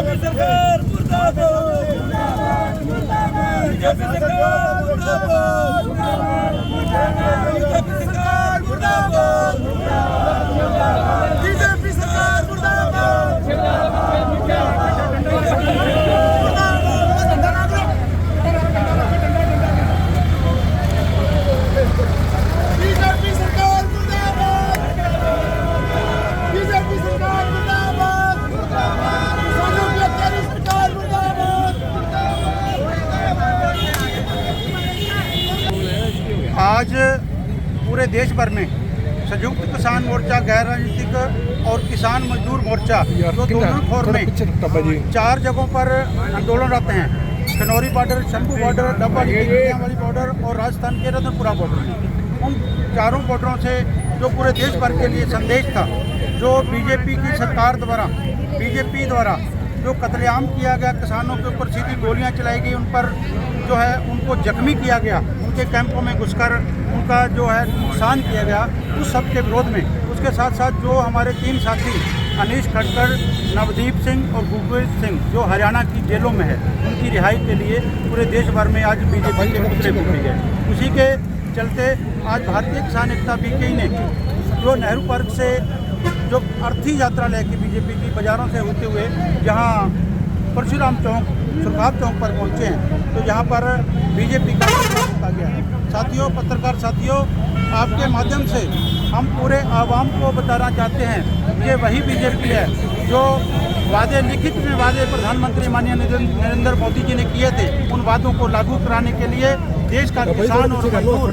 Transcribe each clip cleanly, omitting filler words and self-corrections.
BJP सरकार मुर्दाबाद, BJP सरकार मुर्दाबाद, बीजेपी सरकार मुर्दाबाद, बीजेपी सरकार आज पूरे देश भर में संयुक्त किसान मोर्चा, गैर राजनीतिक और किसान मजदूर मोर्चा जो दोनों फोर में 4 जगहों पर आंदोलनरत हैं। खनौरी बॉर्डर, शंभू बॉर्डर, डब्बा वाली बॉर्डर और राजस्थान के रतनपुरा बॉर्डर। उन चारों बॉर्डरों से जो पूरे देश भर के लिए संदेश था, जो बीजेपी की सरकार द्वारा, बीजेपी द्वारा जो कत्लेआम किया गया, किसानों के ऊपर सीधी गोलियां चलाई गई, उन पर जो है उनको जख्मी किया गया, उनके कैंपों में घुसकर उनका जो है नुकसान किया गया, उस सब के विरोध में। उसके साथ साथ जो हमारे 3 साथी अनीश खटकर, नवदीप सिंह और गुरप्रीत सिंह जो हरियाणा की जेलों में है, उनकी रिहाई के लिए पूरे देश भर में आज बीजेपी के पुतले फूके गए। उसी के चलते आज भारतीय किसान एकता बीके ने जो नेहरू पार्क से जो अर्थी यात्रा लेके बीजेपी की बाजारों से होते हुए जहां परशुराम चौक, सुरखाब चौक पर पहुंचे हैं, तो यहाँ पर बीजेपी का किया गया है। साथियों, पत्रकार साथियों, आपके माध्यम से हम पूरे आवाम को बताना चाहते हैं, ये वही बीजेपी है जो वादे, लिखित में वादे प्रधानमंत्री माननीय नरेंद्र मोदी जी ने किए थे, उन वादों को लागू कराने के लिए देश का किसान और मजदूर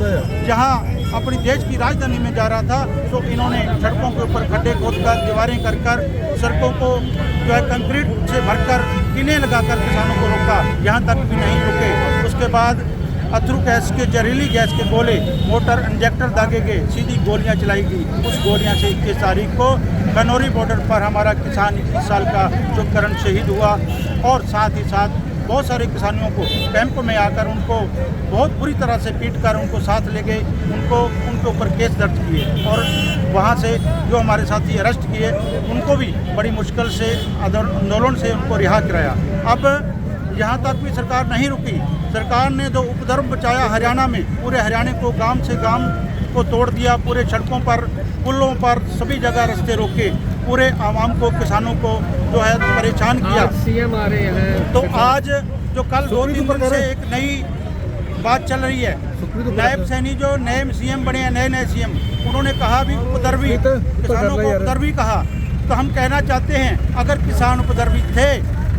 जहां अपनी देश की राजधानी में जा रहा था, तो इन्होंने सड़कों के ऊपर खड्डे खोदकर, दीवारें कर सड़कों को जो है कंक्रीट से भरकर, कीलें लगाकर किसानों को रोका। यहाँ तक भी नहीं रुके। उसके बाद अथरू गैस के, जहरीली गैस के गोले, मोटर इंजेक्टर दागे गए, सीधी गोलियां चलाई गई। उस गोलियां से 21 तारीख को खनौरी बॉर्डर पर हमारा किसान 21 साल का जो करण शहीद हुआ, और साथ ही साथ बहुत सारे किसानों को कैंप में आकर उनको बहुत बुरी तरह से पीट कर उनको साथ ले गए, उनके ऊपर केस दर्ज किए, और वहाँ से जो हमारे साथी अरेस्ट किए उनको भी बड़ी मुश्किल से आंदोलन से उनको रिहा कराया। अब यहाँ तक भी सरकार नहीं रुकी। सरकार ने जो उपद्रव बचाया हरियाणा में, पूरे हरियाणा को गांव से गांव को तोड़ दिया, पूरे सड़कों पर, पुलों पर, सभी जगह रास्ते रोके, पूरे आवाम को, किसानों को जो है परेशान किया। सीएम आ रहे हैं, तो आज जो कल 2-3 दिन से एक नई बात चल रही है, नायब सैनी जो नए सीएम बने हैं, नए सीएम, उन्होंने कहा भी उपद्रवी, किसानों को उपद्रवी कहा। तो हम कहना चाहते हैं, अगर किसान उपद्रवी थे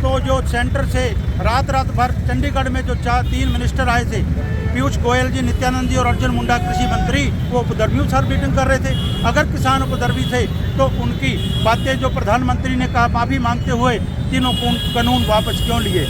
तो जो सेंटर से रात भर चंडीगढ़ में जो 3 मिनिस्टर आए थे, पीयूष गोयल जी, नित्यानंद जी और अर्जुन मुंडा कृषि मंत्री, वो उपद्रवियों से मीटिंग कर रहे थे। अगर किसान उपद्रवी थे तो उनकी बातें जो प्रधानमंत्री ने कहा, माफ़ी मांगते हुए तीनों कानून वापस क्यों लिए?